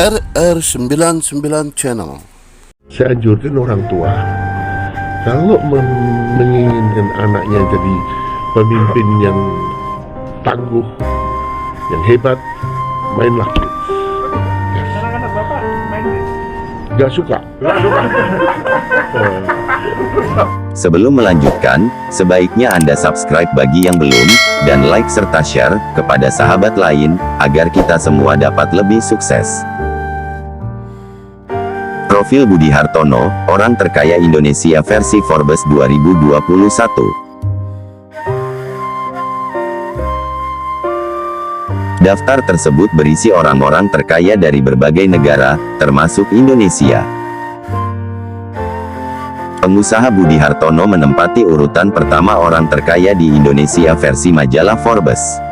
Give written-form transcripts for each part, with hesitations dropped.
RR99 Channel. Saya anjurkan orang tua, kalau menginginkan anaknya jadi pemimpin yang tangguh, yang hebat, mainlah kids. Anak-anak bapak main kids? Gak suka. Sebelum melanjutkan, sebaiknya Anda subscribe bagi yang belum, dan like serta share kepada sahabat lain, agar kita semua dapat lebih sukses. Profil Budi Hartono, orang terkaya Indonesia versi Forbes 2021. Daftar tersebut berisi orang-orang terkaya dari berbagai negara, termasuk Indonesia. Pengusaha Budi Hartono menempati urutan pertama orang terkaya di Indonesia versi majalah Forbes.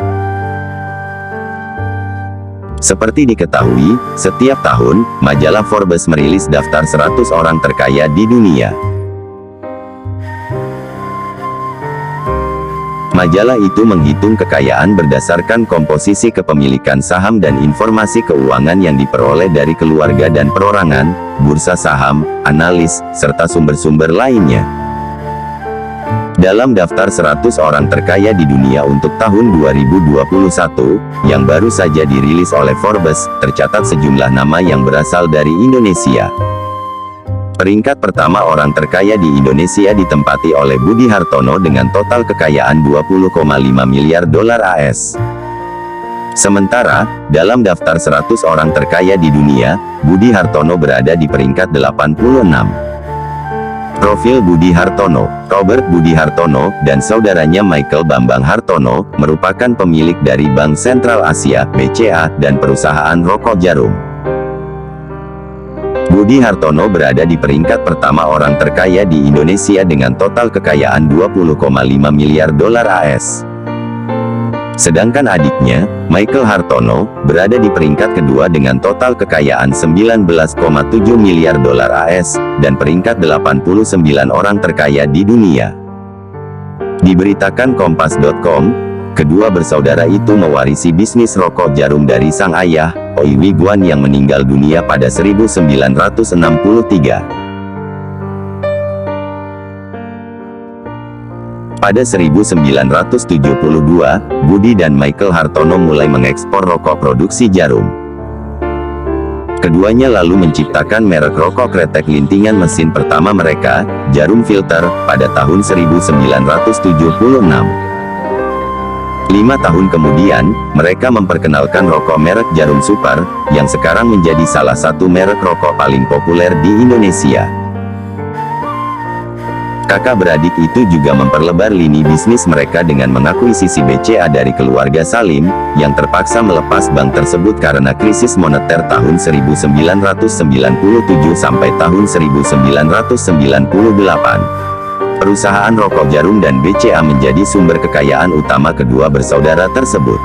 Seperti diketahui, setiap tahun, majalah Forbes merilis daftar 100 orang terkaya di dunia. Majalah itu menghitung kekayaan berdasarkan komposisi kepemilikan saham dan informasi keuangan yang diperoleh dari keluarga dan perorangan, bursa saham, analis, serta sumber-sumber lainnya. Dalam daftar 100 orang terkaya di dunia untuk tahun 2021, yang baru saja dirilis oleh Forbes, tercatat sejumlah nama yang berasal dari Indonesia. Peringkat pertama orang terkaya di Indonesia ditempati oleh Budi Hartono dengan total kekayaan 20,5 miliar dolar AS. Sementara, dalam daftar 100 orang terkaya di dunia, Budi Hartono berada di peringkat 86. Profil Budi Hartono. Robert Budi Hartono dan saudaranya Michael Bambang Hartono merupakan pemilik dari Bank Sentral Asia (BCA) dan perusahaan rokok Jarum. Budi Hartono berada di peringkat pertama orang terkaya di Indonesia dengan total kekayaan 20,5 miliar dolar AS. Sedangkan adiknya, Michael Hartono, berada di peringkat kedua dengan total kekayaan 19,7 miliar dolar AS, dan peringkat 89 orang terkaya di dunia. Diberitakan Kompas.com, kedua bersaudara itu mewarisi bisnis rokok Jarum dari sang ayah, Oi Wiguan yang meninggal dunia pada 1963. Pada 1972, Budi dan Michael Hartono mulai mengekspor rokok produksi Jarum. Keduanya lalu menciptakan merek rokok kretek lintingan mesin pertama mereka, Jarum Filter, pada tahun 1976. 5 tahun kemudian, mereka memperkenalkan rokok merek Jarum Super, yang sekarang menjadi salah satu merek rokok paling populer di Indonesia. Kakak beradik itu juga memperlebar lini bisnis mereka dengan mengakuisisi BCA dari keluarga Salim, yang terpaksa melepas bank tersebut karena krisis moneter tahun 1997 sampai tahun 1998. Perusahaan rokok Jarum dan BCA menjadi sumber kekayaan utama kedua bersaudara tersebut.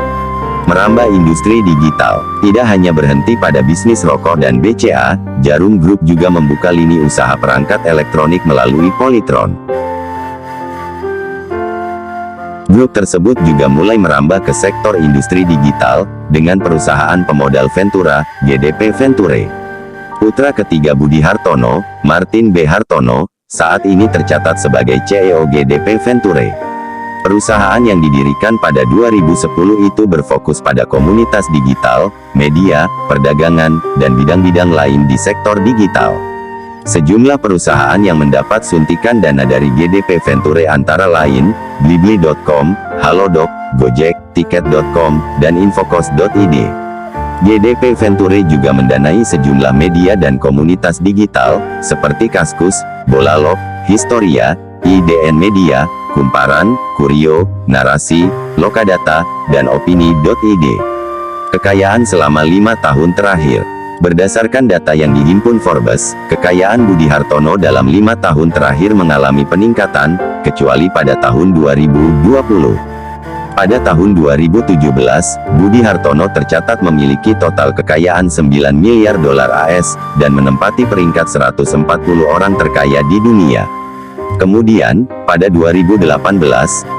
Merambah industri digital, tidak hanya berhenti pada bisnis rokok dan BCA, Jarum Group juga membuka lini usaha perangkat elektronik melalui Polytron. Grup tersebut juga mulai merambah ke sektor industri digital, dengan perusahaan pemodal Ventura, GDP Venture. Putra ketiga Budi Hartono, Martin B. Hartono, saat ini tercatat sebagai CEO GDP Venture. Perusahaan yang didirikan pada 2010 itu berfokus pada komunitas digital, media, perdagangan, dan bidang-bidang lain di sektor digital. Sejumlah perusahaan yang mendapat suntikan dana dari GDP Venture antara lain, Blibli.com, Halodoc, Gojek, Tiket.com, dan Infocos.id. GDP Venture juga mendanai sejumlah media dan komunitas digital, seperti Kaskus, Bolalop, Historia, IDN Media, Kumparan, Kurio, Narasi, Lokadata, dan Opini.id. Kekayaan selama 5 tahun terakhir. Berdasarkan data yang dihimpun Forbes, kekayaan Budi Hartono dalam 5 tahun terakhir mengalami peningkatan, kecuali pada tahun 2020. Pada tahun 2017, Budi Hartono tercatat memiliki total kekayaan 9 miliar dolar AS, dan menempati peringkat 140 orang terkaya di dunia. Kemudian, pada 2018,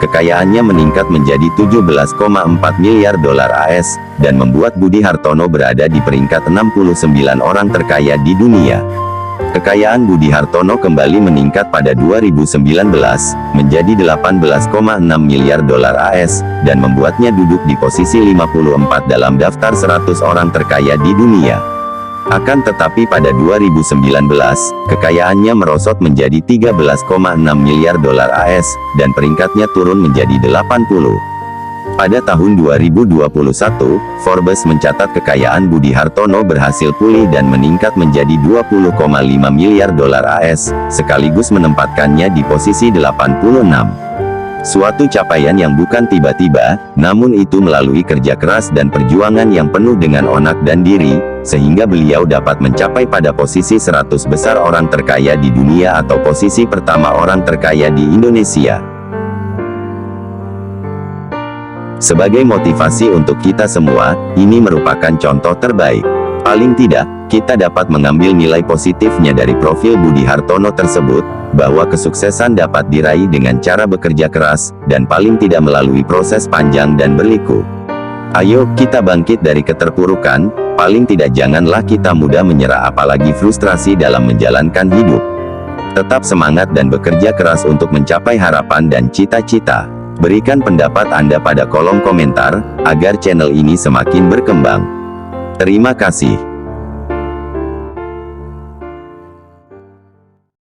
kekayaannya meningkat menjadi 17,4 miliar dolar AS, dan membuat Budi Hartono berada di peringkat 69 orang terkaya di dunia. Kekayaan Budi Hartono kembali meningkat pada 2019, menjadi 18,6 miliar dolar AS, dan membuatnya duduk di posisi 54 dalam daftar 100 orang terkaya di dunia. Akan tetapi pada 2019, kekayaannya merosot menjadi 13,6 miliar dolar AS, dan peringkatnya turun menjadi 80. Pada tahun 2021, Forbes mencatat kekayaan Budi Hartono berhasil pulih dan meningkat menjadi 20,5 miliar dolar AS, sekaligus menempatkannya di posisi 86. Suatu capaian yang bukan tiba-tiba, namun itu melalui kerja keras dan perjuangan yang penuh dengan onak dan diri, sehingga beliau dapat mencapai pada posisi 100 besar orang terkaya di dunia atau posisi pertama orang terkaya di Indonesia. Sebagai motivasi untuk kita semua, ini merupakan contoh terbaik. Paling tidak, kita dapat mengambil nilai positifnya dari profil Budi Hartono tersebut, bahwa kesuksesan dapat diraih dengan cara bekerja keras, dan paling tidak melalui proses panjang dan berliku. Ayo, kita bangkit dari keterpurukan, paling tidak janganlah kita mudah menyerah apalagi frustrasi dalam menjalankan hidup. Tetap semangat dan bekerja keras untuk mencapai harapan dan cita-cita. Berikan pendapat Anda pada kolom komentar, agar channel ini semakin berkembang. Terima kasih.